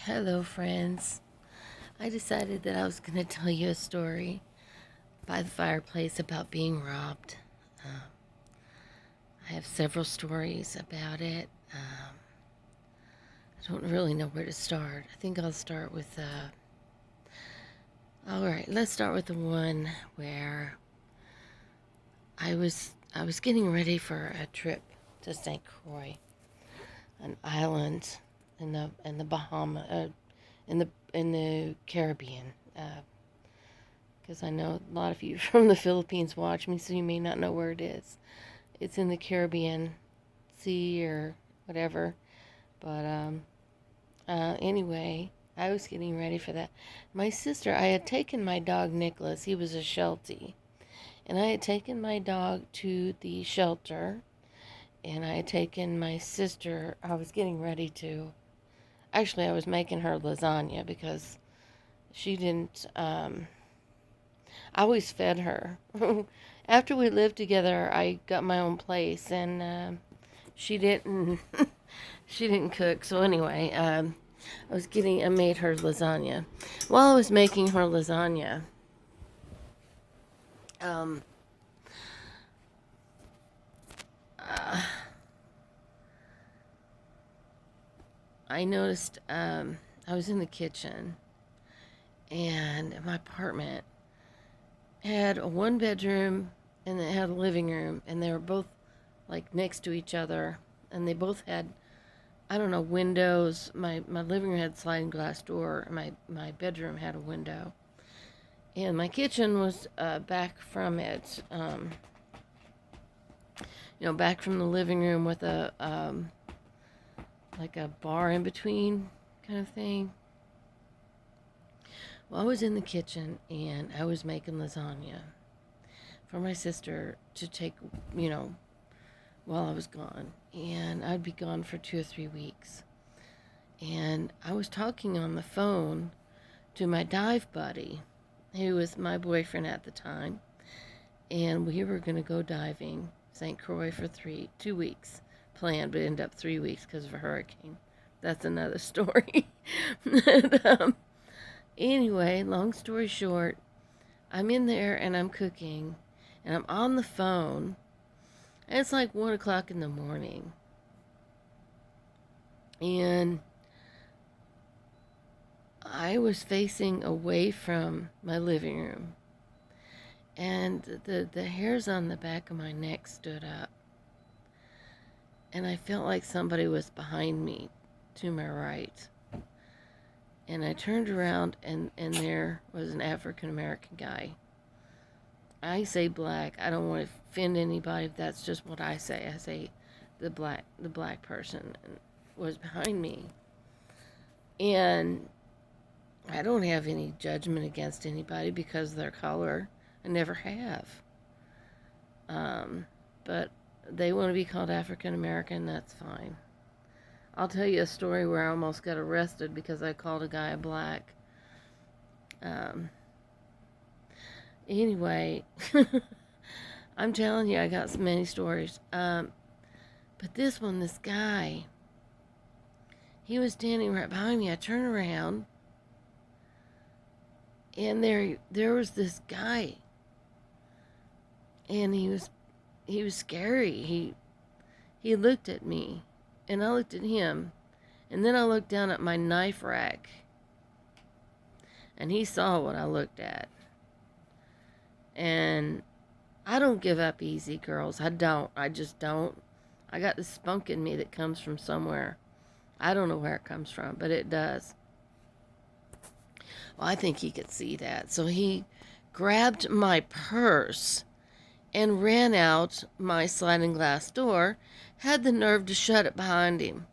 Hello, friends. I decided that I was going to tell you a story by the fireplace about being robbed. Um, I have several stories about it. I don't really know where to start. I think I'll start with, all right, let's start with the one where I was getting ready for a trip to St. Croix, an island in the in the Caribbean. Because I know a lot of you from the Philippines watch me, so you may not know where it is. It's in the Caribbean Sea or whatever. But anyway, I was getting ready for that. My sister, I had taken my dog Nicholas. He was a Sheltie, and I had taken my dog to the shelter, and I had taken my sister. I was getting ready to. Actually, I was making her lasagna because she didn't. I always fed her. After we lived together, I got my own place, and she didn't. She didn't cook. So anyway, I made her lasagna. While I was making her lasagna, um, uh, I noticed I was in the kitchen, and my apartment had a one bedroom and it had a living room, and they were both like next to each other, and they both had, I don't know, windows. My living room had a sliding glass door, and my bedroom had a window, and my kitchen was back from it, back from the living room with a like a bar in between kind of thing. Well, I was in the kitchen and I was making lasagna for my sister to take, you know, while I was gone. And I'd be gone for 2 or 3 weeks. And I was talking on the phone to my dive buddy, who was my boyfriend at the time. And we were going to go diving St. Croix for 2 weeks. Planned, but ended up 3 weeks because of a hurricane. That's another story. and, anyway, long story short, I'm in there and I'm cooking and I'm on the phone. And it's like 1 o'clock in the morning. And I was facing away from my living room. And the hairs on the back of my neck stood up. And I felt like somebody was behind me to my right. And I turned around and there was an African American guy. I say black. I don't want to offend anybody if that's just what I say. I say the black person was behind me. And I don't have any judgment against anybody because of their color. I never have. But they want to be called African American, that's fine. I'll tell you a story where I almost got arrested because I called a guy a black. Anyway, I'm telling you, I got so many stories. But this guy, he was standing right behind me. I turned around, and there was this guy, and he was scary. He looked at me, and I looked at him, and then I looked down at my knife rack, and he saw what I looked at. And I don't give up easy, girls. I don't. I just don't. I got this spunk in me that comes from somewhere. I don't know where it comes from, but it does. Well, I think he could see that. So he grabbed my purse and ran out my sliding glass door, had the nerve to shut it behind him.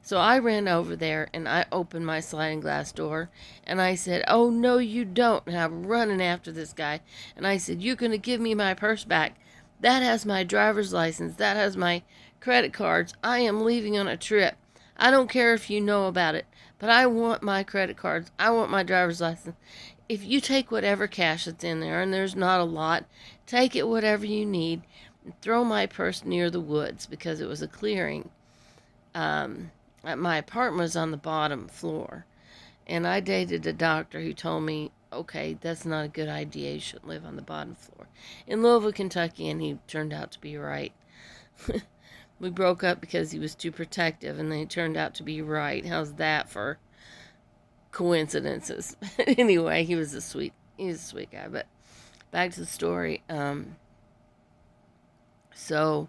So I ran over there and I opened my sliding glass door and I said, "Oh, no, you don't." And I'm running after this guy. And I said, "You're going to give me my purse back. That has my driver's license. That has my credit cards. I am leaving on a trip. I don't care if you know about it, but I want my credit cards. I want my driver's license. If you take whatever cash that's in there, and there's not a lot, take it whatever you need, and throw my purse near the woods," because it was a clearing. Um, my apartment was on the bottom floor. And I dated a doctor who told me, okay, that's not a good idea. You shouldn't live on the bottom floor in Louisville, Kentucky. And he turned out to be right. We broke up because he was too protective, and then he turned out to be right. How's that for coincidences? Anyway, he was a sweet guy. But back to the story. So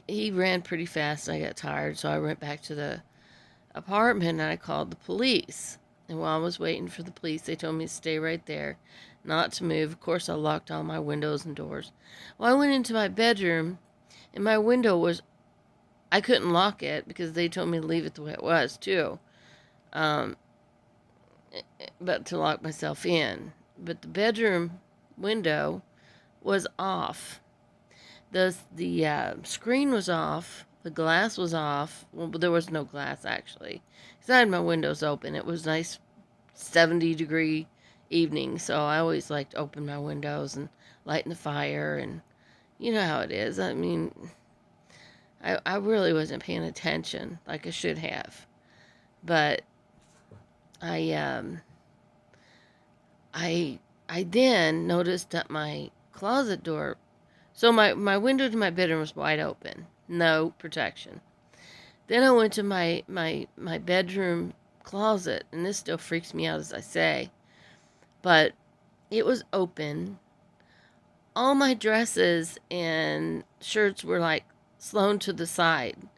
he ran pretty fast. And I got tired, so I went back to the apartment and I called the police. And while I was waiting for the police, they told me to stay right there, not to move. Of course, I locked all my windows and doors. Well, I went into my bedroom, and my window was, I couldn't lock it because they told me to leave it the way it was, too. Um, but to lock myself in. But the bedroom window was off. The screen was off. The glass was off. Well, there was no glass, actually. Because I had my windows open. It was nice 70-degree evening, so I always liked to open my windows and lighting the fire, and you know how it is. I mean, I really wasn't paying attention like I should have. But I then noticed that my closet door, so my window to my bedroom was wide open. No protection. Then I went to my bedroom closet, and this still freaks me out as I say, but it was open. All my dresses and shirts were like slung to the side.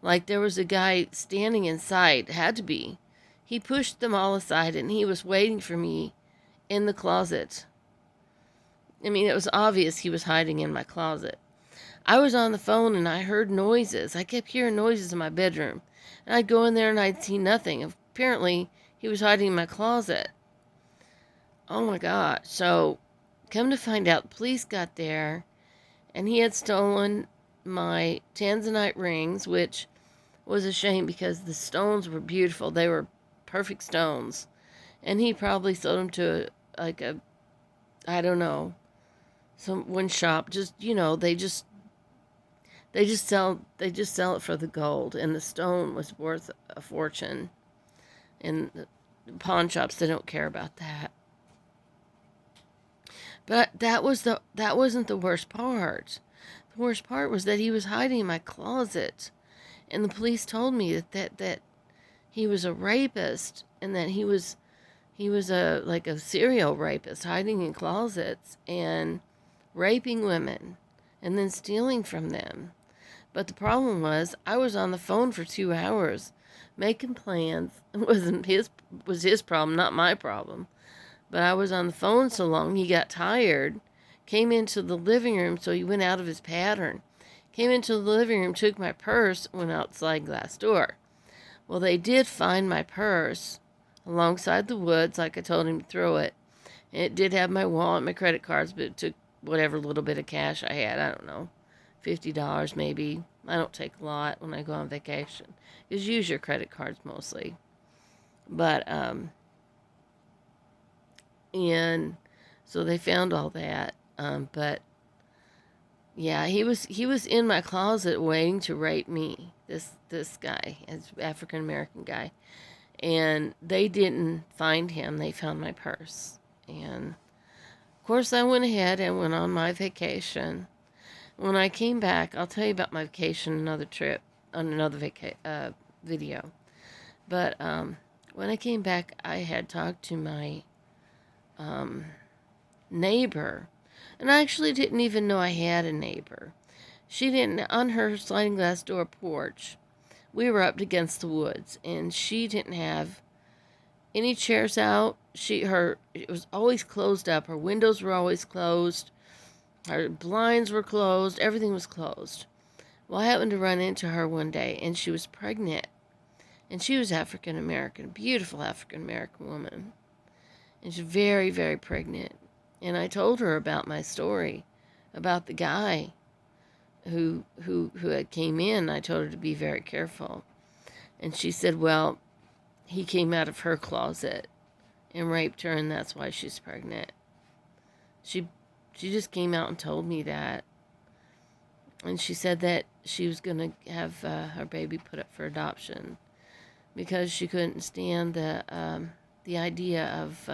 Like there was a guy standing inside, had to be. He pushed them all aside and he was waiting for me in the closet. I mean, it was obvious he was hiding in my closet. I was on the phone and I heard noises. I kept hearing noises in my bedroom. And I'd go in there and I'd see nothing. Apparently, he was hiding in my closet. Oh my God. So, come to find out, the police got there and he had stolen my tanzanite rings, which was a shame because the stones were beautiful. They were perfect stones. And he probably sold them to I don't know, one shop. Just, they just sell it for the gold, and the stone was worth a fortune. And the pawn shops, they don't care about that. But that wasn't the worst part. The worst part was that he was hiding in my closet, and the police told me that he was a rapist, and that he was a serial rapist, hiding in closets and raping women and then stealing from them. But the problem was I was on the phone for 2 hours making plans. It was his problem, not my problem. But I was on the phone so long he got tired, came into the living room, so he went out of his pattern. Came into the living room, took my purse, went outside glass door. Well, they did find my purse alongside the woods, like I told him to throw it. And it did have my wallet, my credit cards, but it took whatever little bit of cash I had. I don't know, $50 maybe. I don't take a lot when I go on vacation. Just use your credit cards mostly. But, and so they found all that. But, yeah, he was in my closet waiting to rape me. This guy, this African American guy. And they didn't find him. They found my purse. And, of course, I went ahead and went on my vacation. When I came back, I'll tell you about my vacation another trip, on another video. But when I came back, I had talked to my neighbor. And I actually didn't even know I had a neighbor. She didn't, on her sliding glass door porch, we were up against the woods, and she didn't have any chairs out. It was always closed up. Her windows were always closed. Her blinds were closed. Everything was closed. Well, I happened to run into her one day, and she was pregnant. And she was African American, beautiful African American woman. And she's very, very pregnant. And I told her about my story, about the guy who had came in. I told her to be very careful. And she said, well, he came out of her closet and raped her, and that's why she's pregnant. She just came out and told me that. And she said that she was going to have her baby put up for adoption. because she couldn't stand the idea of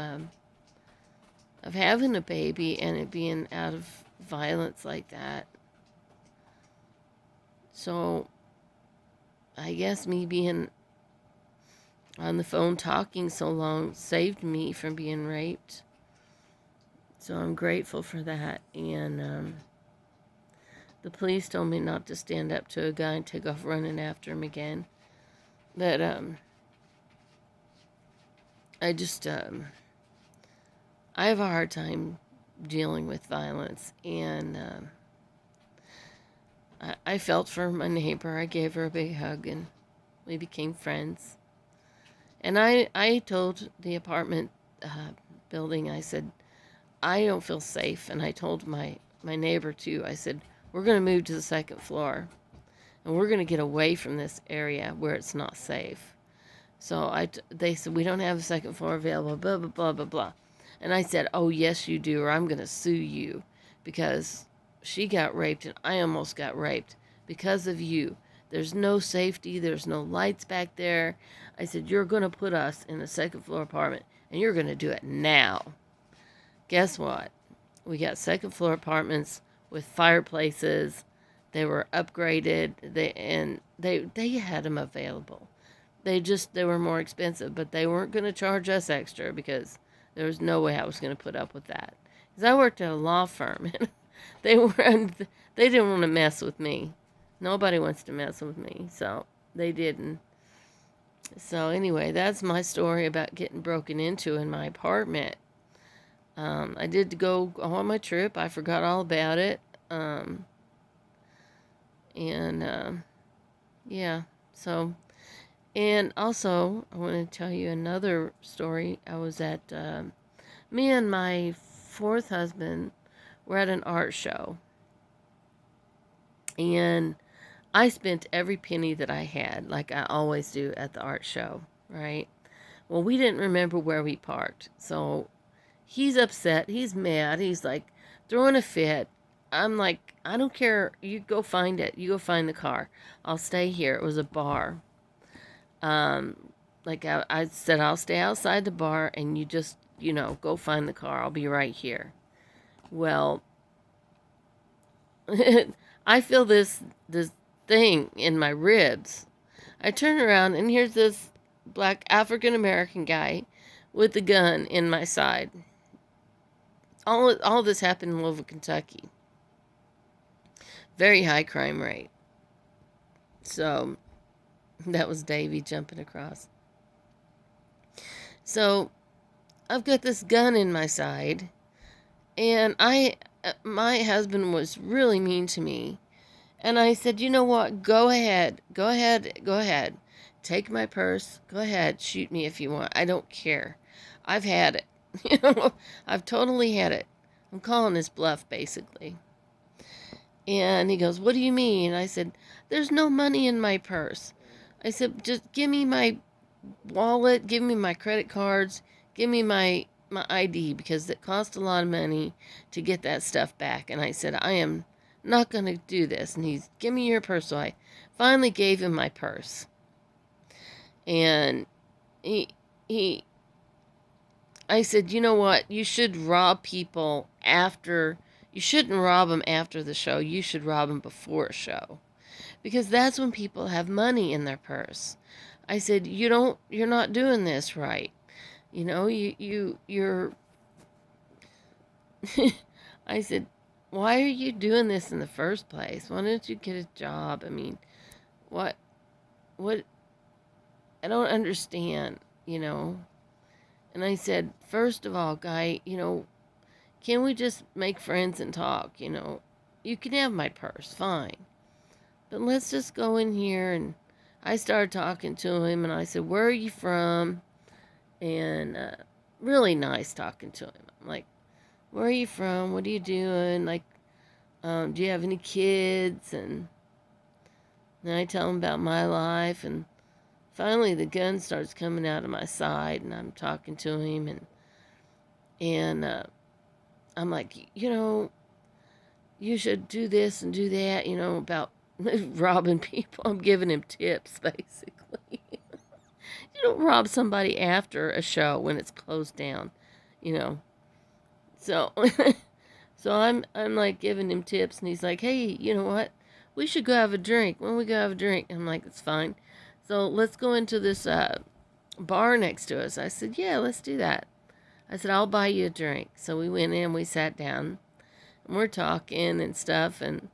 having a baby and it being out of violence like that. So I guess me being on the phone talking so long saved me from being raped. So I'm grateful for that. And the police told me not to stand up to a guy and take off running after him again. But I just I have a hard time dealing with violence, and I felt for my neighbor. I gave her a big hug, and we became friends. And I told the apartment building, I said, I don't feel safe. And I told my neighbor, too. I said, we're going to move to the second floor, and we're going to get away from this area where it's not safe. So they said, we don't have a second floor available, blah, blah, blah, blah, blah. And I said, oh, yes, you do, or I'm going to sue you, because she got raped and I almost got raped because of you. There's no safety. There's no lights back there. I said, you're going to put us in a second floor apartment, and you're going to do it now. Guess what? We got second floor apartments with fireplaces. They were upgraded. They had them available. They were more expensive, but they weren't going to charge us extra because there was no way I was going to put up with that. Because I worked at a law firm, and they didn't want to mess with me. Nobody wants to mess with me, so they didn't. So anyway, that's my story about getting broken into in my apartment. I did go on my trip. I forgot all about it. Yeah, so... And also, I want to tell you another story. I was at, me and my fourth husband were at an art show. And I spent every penny that I had, like I always do at the art show, right? Well, we didn't remember where we parked. So he's upset. He's mad. He's like throwing a fit. I'm like, I don't care. You go find it. You go find the car. I'll stay here. It was a bar. Like I said, I'll stay outside the bar and you just, go find the car. I'll be right here. Well, I feel this thing in my ribs. I turn around and here's this black African American guy with a gun in my side. All this happened in Louisville, Kentucky. Very high crime rate. So that was Davy jumping across. So I've got this gun in my side, and my husband was really mean to me. And I said, you know what? Go ahead. Take my purse. Go ahead. Shoot me if you want. I don't care. I've had it. I've totally had it. I'm calling his bluff, basically. And he goes, what do you mean? I said, there's no money in my purse. I said, just give me my wallet, give me my credit cards, give me my ID, because it cost a lot of money to get that stuff back. And I said, I am not going to do this. And he's, give me your purse. So I finally gave him my purse. And I said, you know what? You should rob people you shouldn't rob them after the show. You should rob them before a show. Because that's when people have money in their purse. I said, you're not doing this right. You're I said, why are you doing this in the first place? Why don't you get a job? I mean, what I don't understand, And I said, first of all, guy, can we just make friends and talk, You can have my purse, fine. But let's just go in here. And I started talking to him, and I said, where are you from? And really nice talking to him. I'm like, where are you from? What are you doing? Like, do you have any kids? And then I tell him about my life. And finally the gun starts coming out of my side, and I'm talking to him. And I'm like, you should do this and do that, about robbing people. I'm giving him tips, basically. don't rob somebody after a show when it's closed down, you know. So so I'm like giving him tips, and he's like, "Hey, you know what? We should go have a drink. When we go have a drink," I'm like, "It's fine. So let's go into this bar next to us." I said, "Yeah, let's do that." I said, "I'll buy you a drink." So we went in, we sat down, and we're talking and stuff, and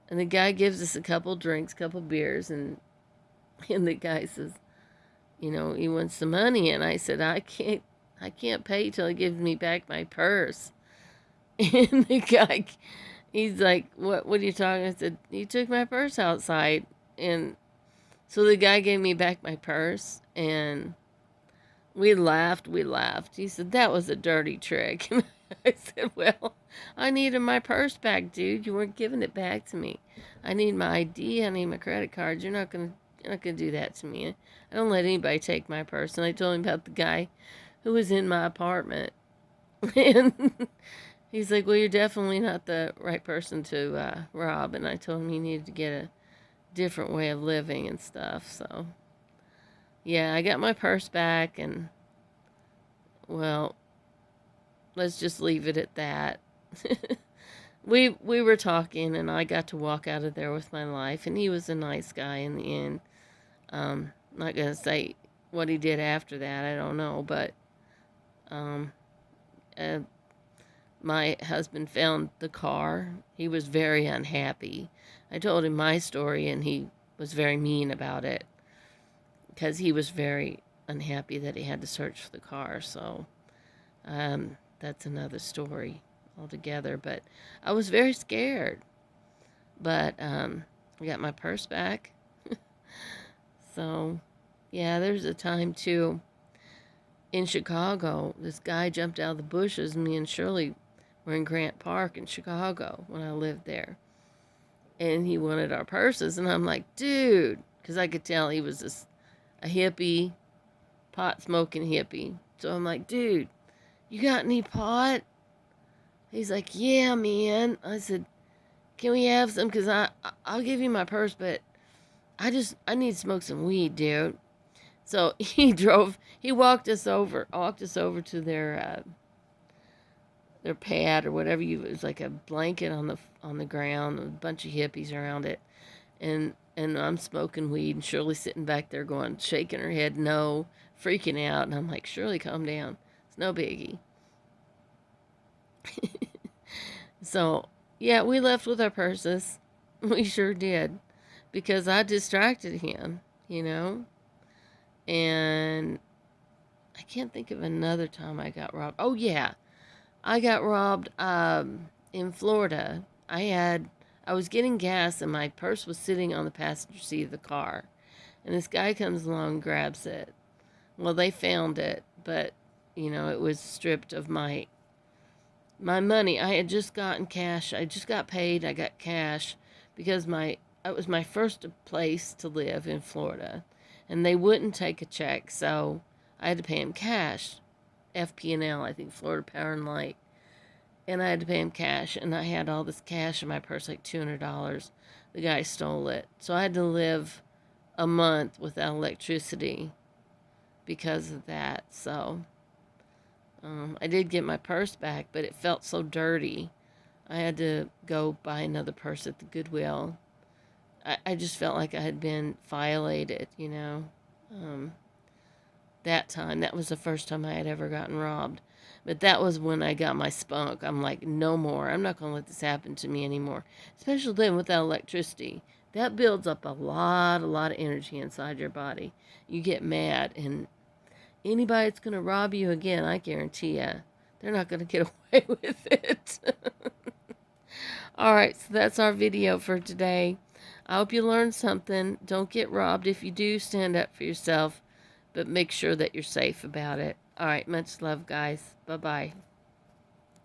the guy gives us a couple drinks, couple beers, and the guy says, you know, he wants the money, and I said, I can't pay till he gives me back my purse. And the guy, he's like, what are you talking? I said, he took my purse outside, and so the guy gave me back my purse, and we laughed. He said, that was a dirty trick. And I said, well, I needed my purse back, dude. You weren't giving it back to me. I need my ID. I need my credit card. You're not gonna do that to me. I don't let anybody take my purse. And I told him about the guy who was in my apartment. And he's like, well, you're definitely not the right person to rob. And I told him he needed to get a different way of living and stuff. So yeah, I got my purse back, and well, let's just leave it at that. We were talking, and I got to walk out of there with my life, and he was a nice guy in the end. Not gonna say what he did after that, I don't know, but um, uh, my husband found the car. He was very unhappy. I told him my story, and he was very mean about it, because he was very unhappy that he had to search for the car. So that's another story altogether. But I was very scared. But I got my purse back. So yeah, there's a time too in Chicago. This guy jumped out of the bushes, and me and Shirley were in Grant Park in Chicago when I lived there. And he wanted our purses, and I'm like, dude, because I could tell he was a hippie, pot smoking hippie. So I'm like, dude, you got any pot? He's like, yeah, man. I said, can we have some? Because I'll give you my purse, but I need to smoke some weed, dude. So he walked us over to their pad or whatever it was, like a blanket on the ground, a bunch of hippies around it. And I'm smoking weed, and Shirley sitting back there going, shaking her head no, freaking out. And I'm like, Shirley, calm down. It's no biggie. So, yeah, we left with our purses. We sure did. Because I distracted him, you know? And I can't think of another time I got robbed. Oh, yeah. I got robbed in Florida. I was getting gas, and my purse was sitting on the passenger seat of the car. And this guy comes along and grabs it. Well, they found it, but, you know, it was stripped of my money. I had just gotten cash. I just got paid. I got cash because it was my first place to live in Florida. And they wouldn't take a check, so I had to pay him cash. FP&L, I think, Florida Power and Light. And I had to pay him cash, and I had all this cash in my purse, like $200. The guy stole it. So I had to live a month without electricity because of that. So I did get my purse back, but it felt so dirty. I had to go buy another purse at the Goodwill. I just felt like I had been violated, you know. That was the first time I had ever gotten robbed. But that was when I got my spunk. I'm like, no more. I'm not going to let this happen to me anymore. Especially then without electricity. That builds up a lot of energy inside your body. You get mad, and anybody that's going to rob you again, I guarantee you, they're not going to get away with it. All right, so that's our video for today. I hope you learned something. Don't get robbed. If you do, stand up for yourself, but make sure that you're safe about it. All right, much love, guys. Bye-bye.